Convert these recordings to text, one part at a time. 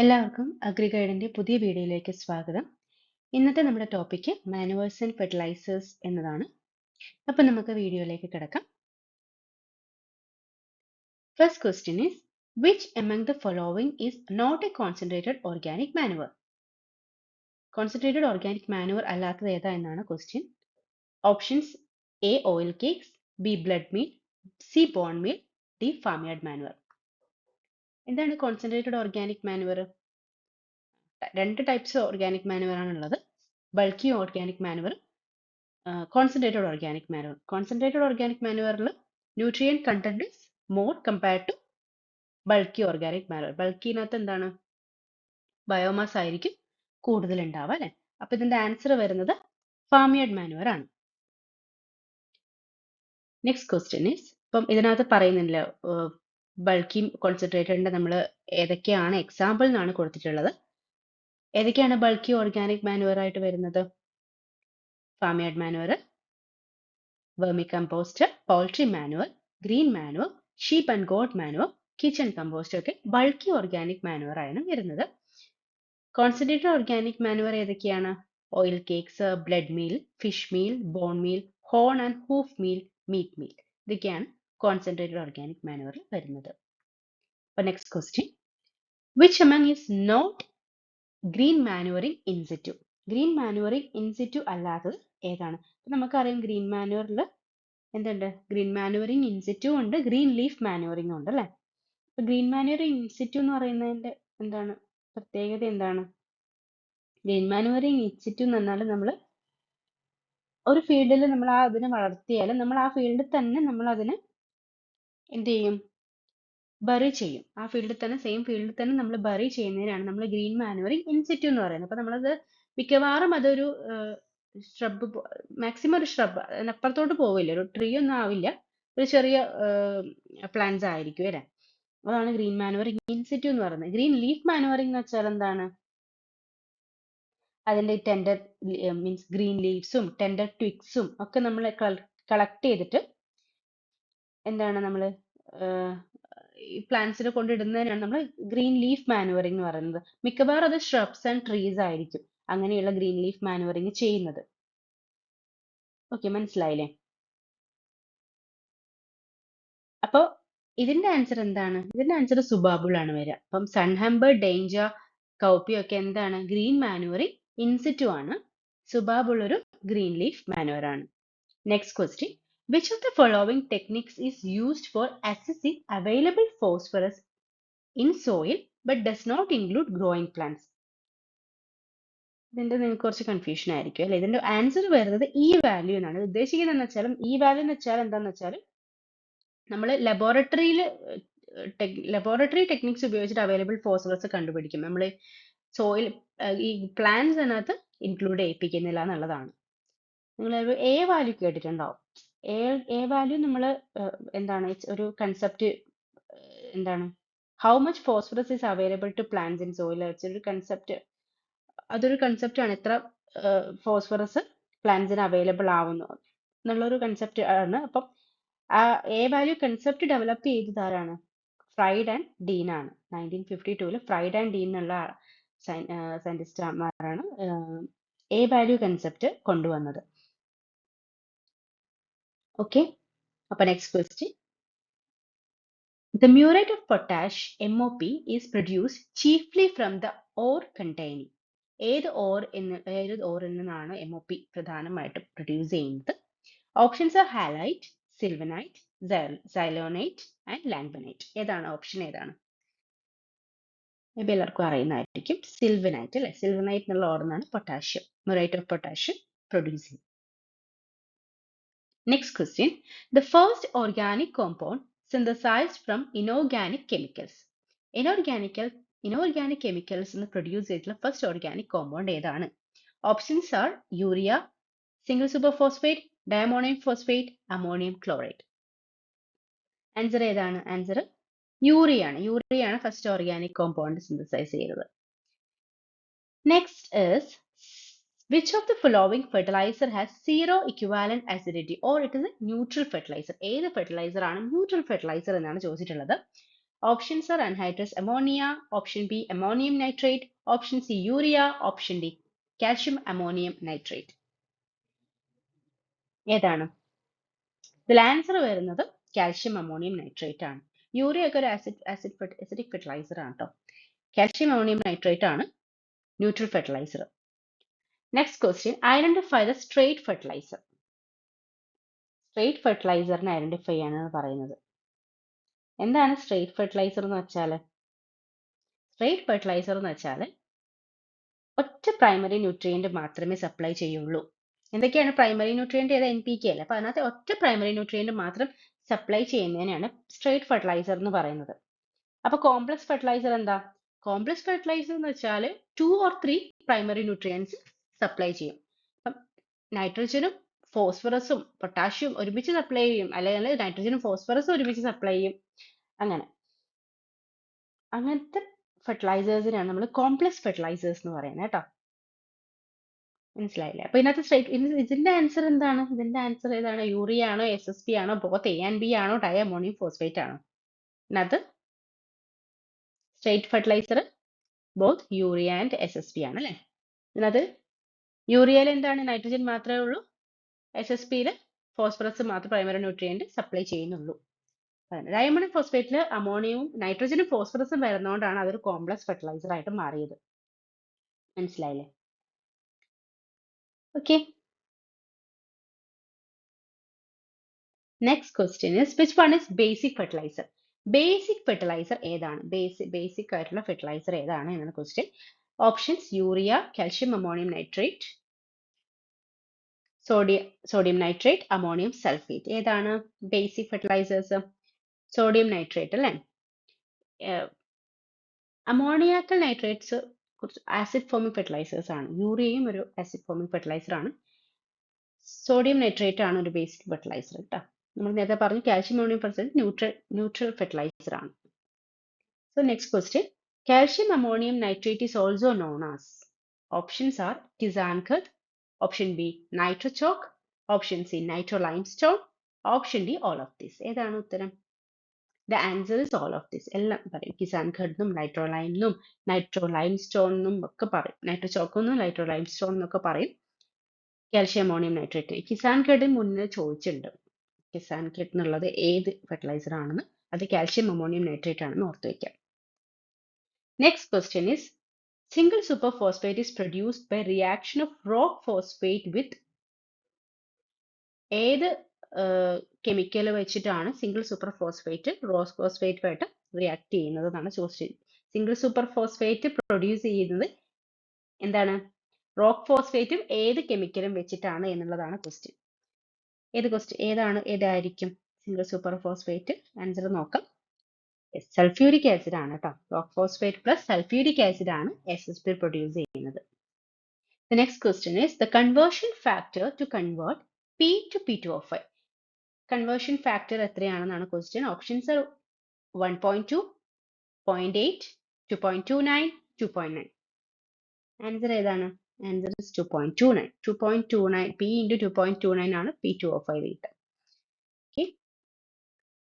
എല്ലാവർക്കും അഗ്രിഗൈഡിന്റെ പുതിയ വീഡിയോയിലേക്ക് സ്വാഗതം. ഇന്നത്തെ നമ്മുടെ ടോപ്പിക്ക് മാനുവേഴ്സ് ആൻഡ് ഫെർട്ടിലൈസേഴ്സ് എന്നതാണ്. അപ്പോൾ നമുക്ക് വീഡിയോയിലേക്ക് കിടക്കാം. First question is which among the following is not a concentrated organic manure? Concentrated organic manure അല്ലാത്തത് ഏതാ എന്നാണ് question. Options A oil cakes, B blood meal, C bone meal, D farmyard manure. എന്താണ് concentrated organic manure? രണ്ട് types organic manure ആണുള്ളത്. Bulky organic manure, concentrated organic manure. Concentrated organic manure nutrient content is more compared to bulky organic manure. Bulky നകത്ത് എന്താണ് biomass ആയിരിക്കും കൂടുതൽ ഉണ്ടാവുക അല്ലെ. അപ്പൊ ഇതിന്റെ ആൻസർ വരുന്നത് ഫാർമയാർഡ് മാനുവർ ആണ്. നെക്സ്റ്റ് ക്വസ്റ്റ്യൻ ഈസ്, ഇപ്പം ഇതിനകത്ത് പറയുന്നില്ല ബൾക്കി കോൺസെൻട്രേറ്റഡിന്റെ നമ്മൾ ഏതൊക്കെയാണ് എക്സാമ്പിൾ എന്നാണ് കൊടുത്തിട്ടുള്ളത്. ഏതൊക്കെയാണ് ബൾക്കി ഓർഗാനിക് മാനുവർ ആയിട്ട് വരുന്നത്? Farmyard manure, vermicompost, poultry manure, green manure, sheep and goat manure, kitchen compost ഒക്കെ ബൾക്കി ഓർഗാനിക് മാനുവർ ആണ് വരുന്നത്. കോൺസെൻട്രേറ്റഡ് ഓർഗാനിക് മാനുവർ ഏതൊക്കെയാണ്? Oil cakes, blood meal, fish meal, bone meal, horn and hoof meal, meat meal. ഇതൊക്കെയാണ് concentrated organic മാനുവറിൽ വരുന്നത്. അപ്പോൾ next question, which among is not green manuring in situ? Green manuring in situ അല്ലാത്തത് ഏതാണ്? നമുക്കറിയാം green മാനുവറിൽ എന്തുണ്ട്? Green manuring in situ ഉണ്ട്, ഗ്രീൻ ലീഫ് മാനുവറിംഗ് ഉണ്ട് അല്ലെ. അപ്പൊ ഗ്രീൻ മാനുവറിംഗ് ഇൻ സിറ്റു എന്ന് പറയുന്നതിന്റെ എന്താണ് പ്രത്യേകത? എന്താണ് ഗ്രീൻ മാനുവറിംഗ് ഇൻ സിറ്റു എന്ന് പറഞ്ഞാൽ നമ്മൾ ഒരു ഫീൽഡിൽ നമ്മൾ അതിനെ വളർത്തിയാൽ നമ്മൾ ആ ഫീൽഡിൽ തന്നെ നമ്മൾ അതിനെ എന്ത് ചെയ്യും? ബറി ചെയ്യും. ആ ഫീൽഡിൽ തന്നെ, സെയിം ഫീൽഡിൽ തന്നെ നമ്മൾ ബറി ചെയ്യുന്നതിനാണ് നമ്മൾ ഗ്രീൻ മാനുവറിംഗ് ഇൻ സിറ്റു എന്ന് പറയുന്നത്. അപ്പൊ നമ്മളത് മിക്കവാറും അതൊരു shrub, മാക്സിമം ഒരു shrub, അതിനപ്പുറത്തോട്ട് പോവില്ല, ഒരു ട്രീ ഒന്നും ആവില്ല, ഒരു ചെറിയ പ്ലാന്റ്സ് ആയിരിക്കും അല്ലേ. അതാണ് ഗ്രീൻ മാനുവറിംഗ് ഇൻ സിറ്റു എന്ന് പറയുന്നത്. ഗ്രീൻ ലീഫ് മാനുവറിംഗ് എന്ന് വെച്ചാൽ എന്താണ്? അതിന്റെ ടെൻഡർ മീൻസ് ഗ്രീൻ ലീവ്സും ടെൻഡർ ട്വിഗ്സും ഒക്കെ നമ്മൾ കളക്ട് ചെയ്തിട്ട് എന്താണ് നമ്മൾ ഈ പ്ലാന്റ്സിൽ കൊണ്ടിടുന്നതിനാണ് നമ്മൾ ഗ്രീൻ ലീഫ് മാനുവറിംഗ് എന്ന് പറയുന്നത്. മിക്കവാറും അത് shrubs ആൻഡ് ട്രീസ് ആയിരിക്കും അങ്ങനെയുള്ള ഗ്രീൻ ലീഫ് മാനുവറിംഗ് ചെയ്യുന്നത്. ഓക്കെ, മനസ്സിലായില്ലേ? അപ്പൊ ഇതിന്റെ ആൻസർ എന്താണ്? ഇതിന്റെ ആൻസർ സുബാബുൾ ആണ് വരിക. അപ്പം സൺഹംബർ, ഡേഞ്ച, കൗപ്പി ഒക്കെ എന്താണ്? ഗ്രീൻ മാനുവറിംഗ് ഇൻ സിറ്റു ആണ്. സുബാബുൾ ഒരു ഗ്രീൻ ലീഫ് മാനുവർ ആണ്. Next question, which of the following techniques is used for assessing available phosphorus in soil but does not include growing plants? ഇതിന്റെ നിങ്ങൾക്ക് കുറച്ച് കൺഫ്യൂഷൻ ആയിരിക്കും അല്ലെ. ഇതിന്റെ ആൻസർ വരുന്നത് ഈ വാല്യൂ എന്നാണ്. ഉദ്ദേശിക്കുന്നത് വെച്ചാലും ഈ വാല്യൂ എന്ന് വെച്ചാൽ എന്താന്ന് വെച്ചാൽ നമ്മൾ ലബോറട്ടറി ടെക്നിക്സ് ഉപയോഗിച്ചിട്ട് അവൈലബിൾ ഫോസ്ഫറസ് കണ്ടുപിടിക്കും. നമ്മൾ സോയിൽ ഈ പ്ലാന്റ്സ് അതിനകത്ത് ഇൻക്ലൂഡ് ചെയ്യിപ്പിക്കുന്നില്ല എന്നുള്ളതാണ്. നിങ്ങൾ എ വാല്യൂ കേട്ടിട്ടുണ്ടാവും. എ വാല്യൂ നമ്മൾ എന്താണ് ഒരു കൺസെപ്റ്റ്, എന്താണ് how much phosphorus is available to plants in soil വെച്ചൊരു കൺസെപ്റ്റ്. അതൊരു കൺസെപ്റ്റ് ആണ്, എത്ര ഫോസ്ഫറസ് പ്ലാന്റ്സിന് അവൈലബിൾ ആവുന്നു എന്നുള്ളൊരു കൺസെപ്റ്റ് ആണ്. അപ്പം ആ എ വാല്യൂ കൺസെപ്റ്റ് ഡെവലപ്പ് ചെയ്തത് ആരാണ്? ഫ്രൈഡ് ആൻഡ് ഡീൻ ആണ്. 1952 ഫ്രൈഡ് ആൻഡ് ഡീൻ എന്നുള്ള സയന്റിസ്റ്റുമാരാണ് എ വാല്യൂ കൺസെപ്റ്റ് കൊണ്ടുവന്നത്. ഓക്കെ, അപ്പൊ next question, the muriate of potash MOP is produced chiefly from the ore containing. ഏത് ഓറിൽ നിന്നാണ് MOP പ്രധാനമായിട്ടും പ്രൊഡ്യൂസ് ചെയ്യുന്നത്? Options are halite, sylvinite, sylvite and langbeinite. ഏതാണ് option? ഏതാണ്? മേ ബി എല്ലാവർക്കും അറിയുന്നതായിരിക്കും. സിൽവനൈറ്റ് അല്ലെ. സിൽവനൈറ്റ് എന്നുള്ള ഓറിനാണ് potassium, muriate of potassium produce ചെയ്യുന്നത്. Next question, the first organic compound synthesized from inorganic chemicals. Inorganic chemicals എന്ന് പ്രൊഡ്യൂസ് ചെയ്തിട്ടുള്ള ഫസ്റ്റ് ഓർഗാനിക് കോമ്പൗണ്ട് ഏതാണ്? Options are urea, single super phosphate, diammonium phosphate, ammonium chloride. Answer ഏതാണ്? Answer urea ആണ്. Urea ആണ് first organic compound synthesise ചെയ്തത്. Next is, which of the following fertilizer has zero equivalent acidity or it is a neutral fertilizer? ഏത് fertiliser ആണ് neutral fertiliser എന്നാണ് ചോദിച്ചിട്ടുള്ളത്. Options are anhydrous ammonia, option B ammonium nitrate, option C urea, option D calcium ammonium nitrate. ഏതാണ്? ഇതിൽ answer വരുന്നത് calcium ammonium nitrate ആണ്. Urea ഒക്കെ ഒരു acidic ഫെർട്ടിലൈസർ ആണ് കേട്ടോ. കാൽഷ്യം അമോണിയം നൈട്രേറ്റ് ആണ് neutral fertiliser. Next question, identify the straight fertiliser. Straight ഫെർട്ടിലൈസറിനെ ഐഡന്റിഫൈ ചെയ്യാനാണ് പറയുന്നത്. എന്താണ് സ്ട്രേറ്റ് ഫെർട്ടിലൈസർ എന്ന് വെച്ചാൽ? സ്ട്രേറ്റ് ഫെർട്ടിലൈസർ എന്ന് വെച്ചാൽ ഒറ്റ പ്രൈമറി ന്യൂട്രിയന്റ് മാത്രമേ സപ്ലൈ ചെയ്യുള്ളൂ. എന്തൊക്കെയാണ് പ്രൈമറി ന്യൂട്രിയന്റ്? ഏതാ? NPK അല്ലേ. അപ്പൊ അതിനകത്ത് ഒറ്റ പ്രൈമറി ന്യൂട്രിയന്റ് മാത്രം സപ്ലൈ ചെയ്യുന്നതിനാണ് സ്ട്രേറ്റ് ഫെർട്ടിലൈസർ എന്ന് പറയുന്നത്. അപ്പൊ കോംപ്ലക്സ് ഫെർട്ടിലൈസർ എന്താ? കോംപ്ലക്സ് ഫെർട്ടിലൈസർ എന്ന് വെച്ചാൽ 2 or 3 പ്രൈമറി ന്യൂട്രിയൻസ് സപ്ലൈ ചെയ്യും. അപ്പം നൈട്രജനും ഫോസ്ഫറസും പൊട്ടാഷ്യം ഒരുമിച്ച് സപ്ലൈ ചെയ്യും, അല്ലെങ്കിൽ നൈട്രജനും ഫോസ്ഫറസും ഒരുമിച്ച് സപ്ലൈ ചെയ്യും. അങ്ങനത്തെ ഫെർട്ടിലൈസേഴ്സിനാണ് നമ്മൾ കോംപ്ലക്സ് ഫെർട്ടിലൈസേഴ്സ് എന്ന് പറയുന്നത് കേട്ടോ. മനസ്സിലായില്ലേ? അപ്പൊ ഇതിന്റെ ആൻസർ എന്താണ്? ഇതിന്റെ ആൻസർ ഏതാണ്? യൂറിയ ആണോ, SSP ആണോ, ബോത്ത് A and B ആണോ, ഡയമോണിയം ഫോസ്ഫേറ്റ് ആണോ? ഇതിനകത്ത് straight fertiliser both urea and SSP ആണ് അല്ലേ. ഇതിനകത്ത് യൂറിയയിൽ എന്താണ്? നൈട്രജൻ മാത്രമേ ഉള്ളൂ, SSPയിൽ ഫോസ്ഫറസ് മാത്രം പ്രൈമറി ന്യൂട്രിയന്റ് സപ്ലൈ ചെയ്യുന്നുള്ളൂ. ഡയമോണിയം ഫോസ്ഫേറ്റിൽ അമോണിയവും നൈട്രജനും ഫോസ്ഫറസും വരുന്നതുകൊണ്ടാണ് അതൊരു കോംപ്ലക്സ് ഫെർട്ടിലൈസർ ആയിട്ട് മാറിയത്. മനസ്സിലായില്ലേ? Okay. Next question is, which one is basic fertilizer? Basic fertilizer ഏതാണ്? Basic ആയിട്ടുള്ള fertilizer ഏതാണ് എന്നാണ് question. Options: urea, calcium ammonium nitrate, sodium nitrate, ammonium sulfate. ഏതാണ് basic fertilizers? Sodium nitrate അല്ലേ. Ammoniacal nitrates acid forming fertilizers ആണ്. യൂറിയയും ഒരു acid forming fertilizer ആണ്. Sodium nitrate ആണ് ഒരു ബേസിക് ഫെർട്ടിലൈസർ കേട്ടോ. നമ്മൾ നേരത്തെ പറഞ്ഞു calcium ammonium percent neutral fertiliser ആണ്. So next question, calcium ammonium nitrate is also known as. Options are Kisan Khat, option B Nitrochoc, option C Nitro Limestone, option D all of this. ഏതാണ് ഉത്തരം? The answer is all of this. എല്ലാം പറയും. കിസാൻ ഘഡ്ന്നും nitro ലൈംന്നും nitro ലൈംസ്റ്റോണും ഒക്കെ പറയും. നൈട്രോചോക്കും നൈട്രോ ലൈംസ്റ്റോൺ എന്നൊക്കെ പറയും. Calcium ammonium nitrate. Kisan Khad മുന്നേ ചോദിച്ചിട്ടുണ്ട്. കിസാൻ ഘഡ് എന്നുള്ളത് ഏത് ഫെർട്ടിലൈസർ ആണെന്ന്. അത് കാൽഷ്യം അമോണിയം നൈട്രേറ്റ് ആണെന്ന് ഓർത്ത് വയ്ക്കാം. Next question is, single superphosphate is produced by reaction of rock phosphate with ഏത് കെമിക്കൽ വെച്ചിട്ടാണ് സിംഗിൾ സൂപ്പർ ഫോസ്ഫേറ്റ് റോക്ക് ഫോസ്ഫേറ്റുമായിട്ട് റിയാക്ട് ചെയ്യുന്നത് എന്നാണ് ചോദിച്ചത്. സിംഗിൾ സൂപ്പർ ഫോസ്ഫേറ്റ് പ്രൊഡ്യൂസ് ചെയ്യുന്നത് എന്താണ്? റോക്ക് ഫോസ്ഫേറ്റും ഏത് കെമിക്കലും വെച്ചിട്ടാണ് എന്നുള്ളതാണ് ക്വസ്റ്റ്യൻ. ഏതായിരിക്കും സിംഗിൾ സൂപ്പർ ഫോസ്ഫേറ്റ്? ആൻസർ നോക്കാം. സൾഫ്യൂരിക് ആസിഡ് ആണ് കേട്ടോ. Rock phosphate plus sulphuric acid ആണ് SSP പ്രൊഡ്യൂസ് ചെയ്യുന്നത്. The next question is, the conversion factor to convert P to P2O5. Conversion factor എത്രയാണെന്നാണ് ക്വസ്റ്റ്യൻ. Options are 1.2, 0.8, 2.29, 2.9. ആൻസർ ഏതാണ്? Answer is 2.29. 2.29 P into 2.29 ആണ് P2O5 കിട്ടുക. Okay.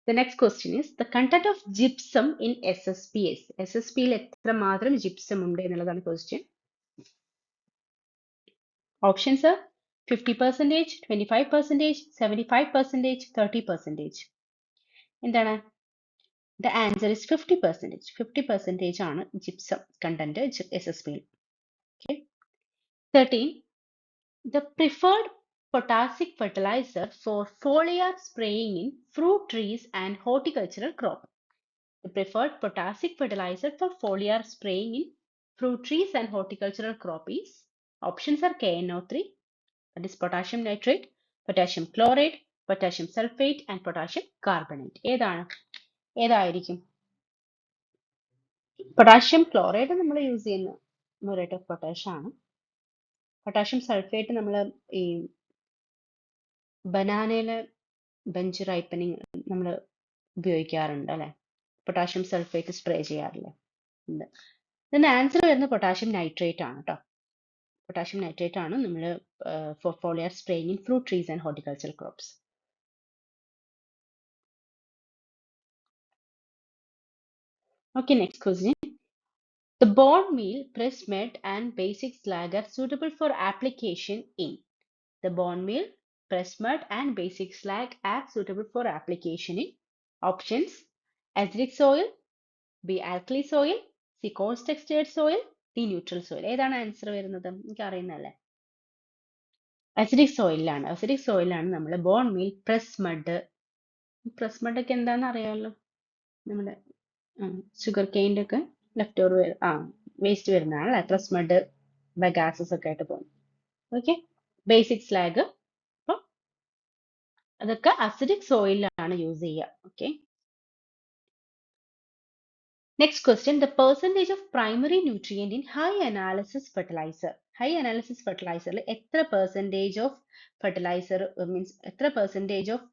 The next question is, the content of gypsum in SSPs. SSPയിൽ എത്രമാത്രം gypsum ഉണ്ട് എന്നുള്ളതാണ് question. Options are 50%, 25%, 75%, 30%. എന്താണ്? The answer is 50%. 50% ആണ് gypsum content SSPയിൽ. Okay. 13. The preferred potassic fertilizer for foliar spraying in fruit trees and horticultural crop. The preferred potassic fertilizer for foliar spraying in fruit trees and horticultural crop is, options are KNO3, that is potassium nitrate, potassium chloride, potassium sulfate and potassium carbonate. ഏതായിരിക്കും? Potassium chloride നമ്മൾ use ചെയ്യുന്ന muriate of potash ആണ്. Potassium sulphate നമ്മൾ ഈ ബനാനയിലെ bench ripening നമ്മൾ ഉപയോഗിക്കാറുണ്ട് അല്ലെ. Potassium sulphate spray ചെയ്യാറില്ല. ഇതിന്റെ ആൻസർ വരുന്നത് പൊട്ടാഷ്യം നൈട്രേറ്റ് ആണ് കേട്ടോ. പൊട്ടാഷ്യം നൈട്രേറ്റ് ആണ് നമ്മൾ for foliar spraying in fruit trees and horticulture crops. Okay, next question. The bone meal, press mud, and basic slag are suitable for application in. The bone meal, press mud, and basic slag are suitable for application in. Options: acidic soil, B. alkali soil, C. coarse textured soil, D. neutral soil. ഏതാണ് answer വരുന്നത്? എനിക്ക് അറിയുന്നല്ലേ. Acidic സോയിലാണ് നമ്മൾ bone meal, press mud ഒക്കെ എന്താണെന്ന് അറിയാമല്ലോ, നമ്മുടെ sugar കെയിൻ്റെ ഒക്കെ left over waste വരുന്നതാണ് അല്ലേ പ്രസ് മഡ്, ബഗാസസ് ഒക്കെ ആയിട്ട് പോകും. ഓക്കെ, ബേസിക് സ്ലാഗ് അപ്പം അതൊക്കെ അസിഡിക് സോയിലാണ് യൂസ് ചെയ്യുക. Okay, next question. The percentage of primary nutrient in high analysis fertiliser. High analysis ഫെർട്ടിലൈസറിൽ എത്ര പെർസെൻറ്റേജ് ഓഫ് ഫെർട്ടിലൈസർ മീൻസ് എത്ര പെർസെൻറ്റേജ് ഓഫ്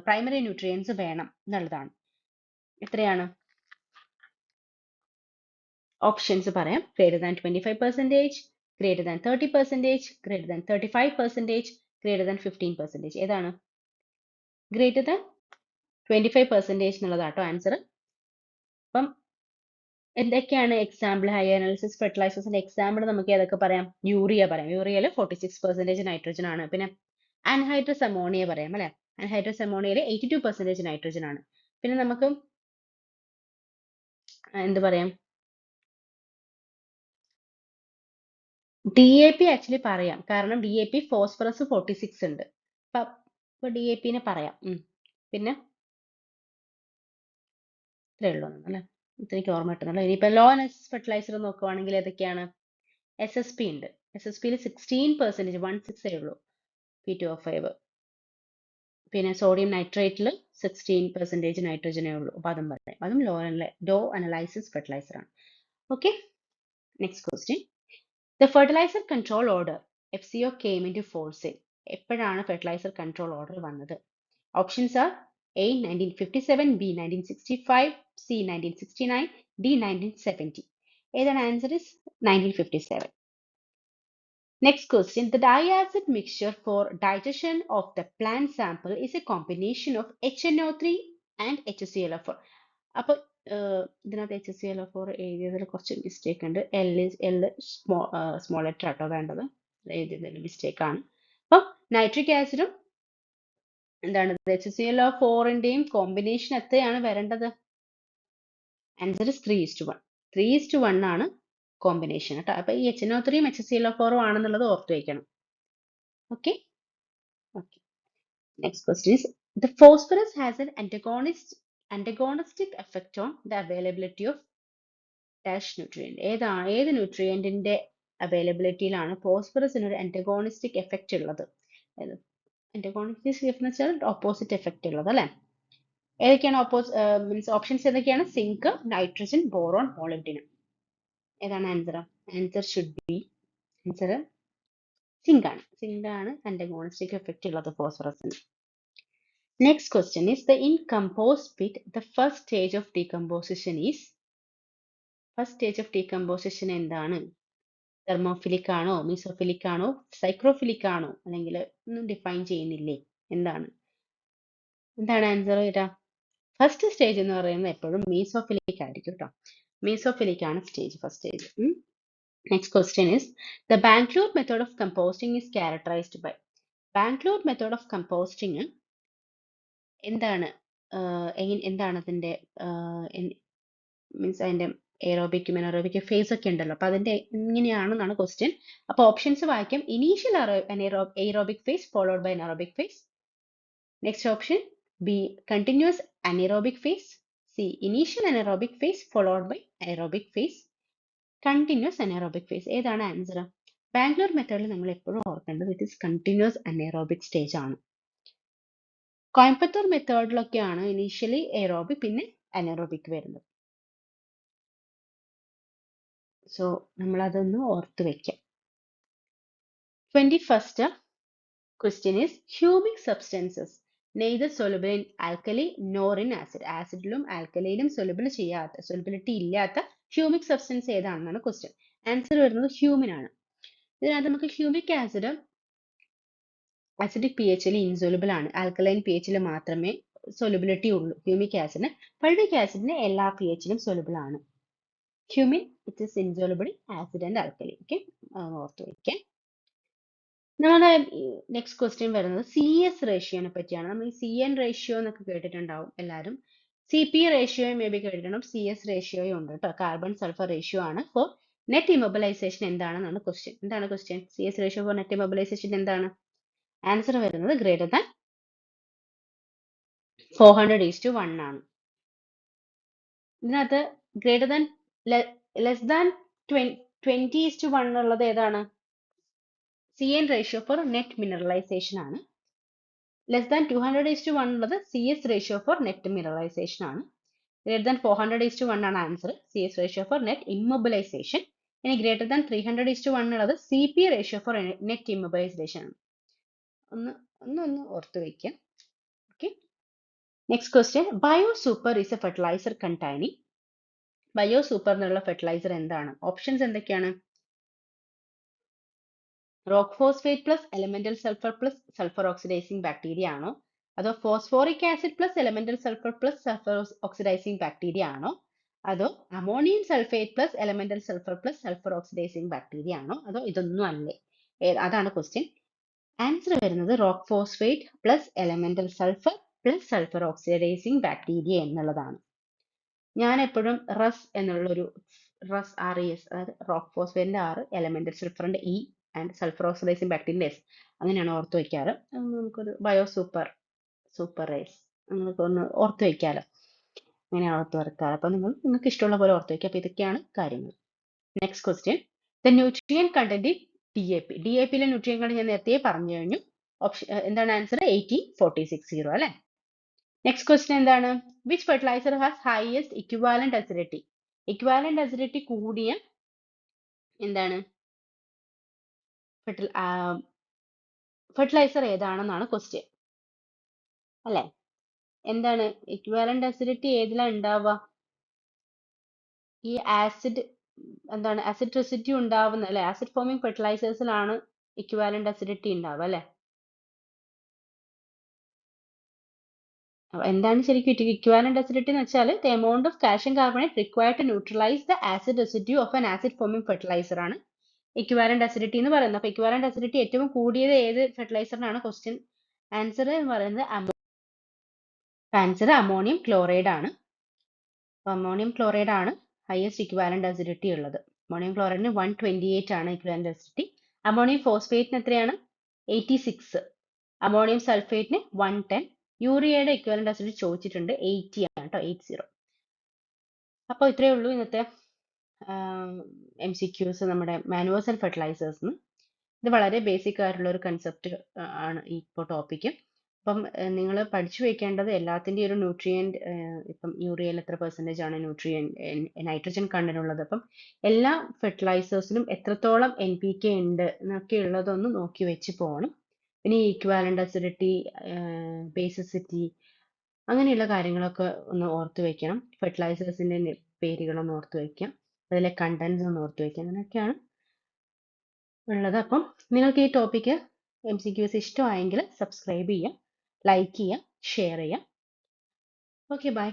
പ്രൈമറി ന്യൂട്രിയൻസ് വേണം എന്നുള്ളതാണ്. എത്രയാണ്? ഓപ്ഷൻസ് പറയാം. Greater than 25%, greater than 30%, greater than 35%, greater than 15%. ഏതാണ്? ഗ്രേറ്റർ ദാൻ 25% എന്നുള്ളതാട്ടോ ആൻസർ. അപ്പം എന്തൊക്കെയാണ് എക്സാമ്പിൾ ഹൈ അനാലിസിസ് ഫെർട്ടിലൈസേഴ്സിന്റെ എക്സാമ്പിൾ? നമുക്ക് ഏതൊക്കെ പറയാം? യൂറിയ പറയാം. യൂറിയയിൽ 46% നൈട്രജൻ ആണ്. പിന്നെ ആൻഹൈഡ്രസ് അമോണിയ പറയാം അല്ലെ. ആൻഹൈഡ്രസ് അമോണിയയിൽ 82% നൈട്രജൻ ആണ്. പിന്നെ നമുക്ക് എന്ത് പറയാം? DAP ആക്ച്വലി പറയാം, കാരണം DAP ഫോസ്ഫറസ് 46 ഉണ്ട്. അപ്പൊ DAP നെ പറയാം. പിന്നെ ഇത്രേ ഉള്ളൂ അല്ലെ, ഇത്രയ്ക്ക് ഓർമ്മ കിട്ടുന്നല്ലോ. ഇനിയിപ്പോ ലോ അനാലിസിസ് ഫെർട്ടിലൈസർ നോക്കുവാണെങ്കിൽ ഏതൊക്കെയാണ്? SSP ഉണ്ട്. SSPയിൽ 16%, 16 ഉള്ളൂ, P2O5. പിന്നെ സോഡിയം നൈട്രേറ്റിൽ 16% നൈട്രജനേ ഉള്ളൂ. അപ്പൊ അതും പറയാം, അതും ലോ അനലൈസിസ് ഫെർട്ടിലൈസർ ആണ്. Okay, next question. The fertiliser control order FCO came into force. എപ്പോഴാണ് ഫെർട്ടിലൈസർ കൺട്രോൾ ഓർഡർ വന്നത്? Options are A 1957, B 1965, C 1969, D 1970. ഏതാണ് answer? Is 1957. Next question. The diacid mixture for digestion of the plant sample is a combination of HNO3 and HClO4. അപ്പോൾ ഇതിനകത്ത് HClO4 എഴുതിയതിൽ കുറച്ച് mistake ഉണ്ട്. L small letter ആട്ടോ വേണ്ടത്, എഴുതിയതിൽ mistake ആണ്. അപ്പം nitric ആസിഡും എന്താണ് HClO4ന്റെയും കോമ്പിനേഷൻ എത്രയാണ് വരേണ്ടത്? Answer is 3:1. 3:1 ആണ് കോമ്പിനേഷൻ കേട്ടോ. അപ്പൊ ഈ HNO3 HClO4 ആണെന്നുള്ളത് ഓർത്ത് വയ്ക്കണം. Okay, next question is the phosphorus has an antagonistic effect on the availability of dash nutrient. ഏത് ന്യൂട്രിയന്റിന്റെ അവൈലബിലിറ്റിയിലാണ് ഫോസ്ഫറസിന് ഒരു antagonistic എഫക്റ്റ് ഉള്ളത്? antagonistic എന്ന് വെച്ചാൽ ഓപ്പോസിറ്റ് എഫക്റ്റ് ഉള്ളത് അല്ലെ. ഏതൊക്കെയാണ് മീൻസ് ഓപ്ഷൻസ് ഏതൊക്കെയാണ്? Zinc, nitrogen, boron, molybdenum. ഏതാണ് answer? Answer should be answer zinc ആണ്. സിങ്ക് ആണ് antagonistic എഫക്റ്റ് ഉള്ളത് ഫോസ്ഫറസിന്. Next question is the in compost pit the first stage of decomposition is. First stage of decomposition എന്താണ്? Thermophilic ആണോ, mesophilic ആണോ, സൈക്രോഫിലിക് ആണോ, അല്ലെങ്കിൽ ഒന്നും ഡിഫൈൻ ചെയ്യുന്നില്ലേ? എന്താണ് ആൻസർ വരാ? ഫസ്റ്റ് സ്റ്റേജ് എന്ന് പറയുന്നത് എപ്പോഴും മീസോഫിലിക് ആയിരിക്കും കേട്ടോ. മീസോഫിലിക് ആണ് first stage. Next question is the Bangalore method of composting is characterized by. Bangalore method of composting എന്താണ് അതിന്റെ മീൻസ് അതിന്റെ എയറോബിക്കും അനറോബിക് ഫേസ് ഒക്കെ ഉണ്ടല്ലോ. അപ്പൊ അതിന്റെ എങ്ങനെയാണെന്നാണ് ക്വസ്റ്റ്യൻ. അപ്പൊ ഓപ്ഷൻസ് വായിക്കാം. Initial aerobic phase followed by anaerobic phase. Next option B continuous anaerobic phase. C initial anaerobic phase followed by anaerobic phase. Continuous anaerobic phase. ഏതാണ് ആൻസർ? ബാംഗ്ലൂർ മെത്തേഡിൽ നമ്മൾ എപ്പോഴും ഓർക്കേണ്ടത് it is continuous anaerobic stage ആണ്. കോയമ്പത്തൂർ മെത്തേഡിലൊക്കെയാണ് initially aerobic പിന്നെ anaerobic വരുന്നത്. So നമ്മൾ അതൊന്ന് ഓർത്ത് വെക്കാം. 21st question is humic substances neither soluble in alkali nor in acid. ആസിഡിലും ആൽക്കലിയിലും സൊലുബിലിറ്റി ഇല്ലാത്ത ഹ്യൂമിക് സബ്സ്റ്റൻസ് ഏതാണെന്നാണ് ക്വസ്റ്റ്യൻ. ആൻസർ വരുന്നത് ഹ്യൂമിൻ ആണ്. ഇതിനകത്ത് നമുക്ക് ഹ്യൂമിക് ആസിഡ് അസിഡിക് pHൽ ഇൻസൊലുബിൾ ആണ്, ആൽക്കലൈൻ pHൽ മാത്രമേ സൊലുബിലിറ്റി ഉള്ളൂ ഹ്യൂമിക് ആസിഡിന്. പൾവിക് ആസിഡിന് എല്ലാ pHനും സൊലുബിൾ ആണ്. Cumin it is insoluble acid and alkali. Okay, ഓർത്ത് വയ്ക്കാം. നമ്മുടെ നെക്സ്റ്റ് ക്വസ്റ്റ്യൻ വരുന്നത് CS റേഷ്യോനെ പറ്റിയാണ്. നമ്മൾ ഈ CN റേഷ്യോ എന്നൊക്കെ കേട്ടിട്ടുണ്ടാവും എല്ലാവരും. CP റേഷ്യോയും മേ ബി കേട്ടിട്ടുണ്ടാവും. CS റേഷ്യോയും ഉണ്ട് കേട്ടോ. കാർബൺ സൾഫർ റേഷ്യോ ആണ്. ഫോർ നെറ്റ് ഇമ്മൊബിലൈസേഷൻ എന്താണെന്നാണ് ക്വസ്റ്റ്യൻ. എന്താണ് question? CS ratio for net immobilisation എന്താണ്? ആൻസർ വരുന്നത് ഗ്രേറ്റർ ദാൻ 400:1 ആണ്. ഇതിനകത്ത് ഗ്രേറ്റർ ദാൻ ലെസ് ദാൻ 20:1 ഉള്ളത് ഏതാണ്? CN ratio for net mineralisation ആണ്. ലെസ് ദാൻ 200:1 ഉള്ളത് CS ratio for net mineralisation ആണ്. ഗ്രേറ്റർ ദാൻ 400:1 ആണ് answer, CS ratio for net immobilisation. ഇനി ഗ്രേറ്റർ ദാൻ 300:1 ഉള്ളത് CP ratio for net immobilisation ആണ്. ഒന്ന് ഓർത്ത് വയ്ക്കാം. Okay, next question. Bio super is a fertiliser containing. Bio super എന്നുള്ള fertiliser എന്താണ്? ഓപ്ഷൻസ് എന്തൊക്കെയാണ്? Rock phosphate plus elemental sulphur plus sulphur oxidising bacteria ആണോ, അതോ phosphoric acid plus elemental sulphur plus sulphur oxidising bacteria ആണോ, അതോ ammonium sulphate plus elemental sulphur plus sulphur oxidising bacteria ആണോ, അതോ ഇതൊന്നും അല്ലേ? അതാണ് ക്വസ്റ്റ്യൻ. ആൻസർ വരുന്നത് rock phosphate plus elemental sulphur plus sulphur oxidising bacteria എന്നുള്ളതാണ്. ഞാൻ എപ്പോഴും റസ് എന്നുള്ളൊരു RES, അതായത് റോക്ക് ഫോസ്ഫേറ്റിന്റെ R, എലമെന്റൽ സൾഫറിന്റെ E ആൻഡ് സൾഫർ ഓക്സിഡൈസിങ് ബാക്ടീരിയന്റെ S, അങ്ങനെയാണ് ഓർത്ത് വയ്ക്കാറ്. നമുക്കൊരു ബയോ സൂപ്പർ റേസ് ഒന്ന് ഓർത്ത് വയ്ക്കാലോ, അങ്ങനെയാണ് ഓർത്ത് വെക്കാറ്. അപ്പൊ നിങ്ങൾക്ക് ഇഷ്ടമുള്ള പോലെ ഓർത്ത് വയ്ക്കുക. അപ്പൊ ഇതൊക്കെയാണ് കാര്യങ്ങൾ. Next question. The nutrient content DAP. DAPയിലെ ന്യൂട്രിയൻ കണ്ടന്റ് ഞാൻ നേരത്തെ പറഞ്ഞു കഴിഞ്ഞു. ഓപ്ഷൻ എന്താണ് ആൻസർ? 18:40:60 അല്ലെ. നെക്സ്റ്റ് ക്വസ്റ്റ്യൻ എന്താണ്? Which fertiliser has highest equivalent acidity? Equivalent acidity കൂടിയ എന്താണ് ഫെർട്ടിലൈസർ ഏതാണെന്നാണ് ക്വസ്റ്റ്യൻ അല്ലെ. എന്താണ് ഇക്വിവാലന്റ് അസിഡിറ്റി ഏതിലാ ഉണ്ടാവുക? ഈ ആസിഡ് എന്താണ് ആസിഡ് റെസിഡ്യൂ ഉണ്ടാവുന്ന അല്ലെ, ആസിഡ് ഫോമിംഗ് ഫെർട്ടിലൈസേഴ്സിലാണ് ഇക്വിവാലന്റ് അസിഡിറ്റി ഉണ്ടാവുക അല്ലെ. എന്താണ് ശരിക്കും ഇക്വിവാലന്റ് അസിഡിറ്റി എന്ന് വെച്ചാൽ the amount of calcium carbonate required to neutralise the acid residue of an acid forming fertiliser ആണ് ഇക്വിവാലന്റ് അസിഡിറ്റി എന്ന് പറയുന്നത്. അപ്പൊ ഇക്വിവാലന്റ് അസിഡിറ്റി ഏറ്റവും കൂടിയത് ഏത് ഫെർട്ടിലൈസറിനാണ്? ക്വസ്റ്റ്യൻ ആൻസർ എന്ന് പറയുന്നത് അമോണിയം ക്ലോറൈഡ് ആണ്. അമോണിയം ക്ലോറൈഡ് ആണ് ഹയസ്റ്റ് ഇക്വിവാലന്റ് അസിഡിറ്റി ഉള്ളത്. അമോണിയം ക്ലോറൈഡിന് 128 ആണ് ഇക്വിവാലന്റ് അസിഡിറ്റി. അമോണിയം ഫോസ്ഫേറ്റിന് എത്രയാണ്? 86. അമോണിയം സൾഫേറ്റിന് 110. യൂറിയയുടെ ഇക്വിവാലന്റ് അസിഡിറ്റി ചോദിച്ചിട്ടുണ്ട്, 80 ആണ് കേട്ടോ, 80. അപ്പോൾ ഇത്രയേ ഉള്ളൂ ഇന്നത്തെ MCQs നമ്മുടെ മാനുവേഴ്സ് ആൻഡ് ഫെർട്ടിലൈസേഴ്സിന്. ഇത് വളരെ ബേസിക് ആയിട്ടുള്ള ഒരു കൺസെപ്റ്റ് ആണ് ഇപ്പോൾ ടോപ്പിക്ക്. അപ്പം നിങ്ങൾ പഠിച്ചു വെക്കേണ്ടത് എല്ലാത്തിൻ്റെയും ഒരു ന്യൂട്രിയൻറ്റ്, ഇപ്പം യൂറിയയിൽ എത്ര പെർസെൻറ്റേജ് ആണ് നൈട്രജൻ കണ്ടന്റ് ഉള്ളത്, അപ്പം എല്ലാ ഫെർട്ടിലൈസേഴ്സിനും എത്രത്തോളം NPK ഉണ്ട് എന്നൊക്കെ ഉള്ളതൊന്ന് നോക്കി വെച്ച് പോകണം. പിന്നെ ഈ ഇക്വാലന്റ് അസിഡിറ്റി, ബേസിസിറ്റി, അങ്ങനെയുള്ള കാര്യങ്ങളൊക്കെ ഒന്ന് ഓർത്ത് വെക്കണം. ഫെർട്ടിലൈസേഴ്സിൻ്റെ പേരുകളൊന്ന് ഓർത്ത് വയ്ക്കാം, അതിലെ കണ്ടന്റ്സ് ഒന്ന് ഓർത്ത് വയ്ക്കാം, അങ്ങനെയൊക്കെയാണ് ഉള്ളത്. അപ്പം നിങ്ങൾക്ക് ഈ ടോപ്പിക്ക് MCQs ഇഷ്ടമായെങ്കിൽ സബ്സ്ക്രൈബ് ചെയ്യുക, ലൈക്ക് ചെയ്യുക, ഷെയർ ചെയ്യുക. Okay, by.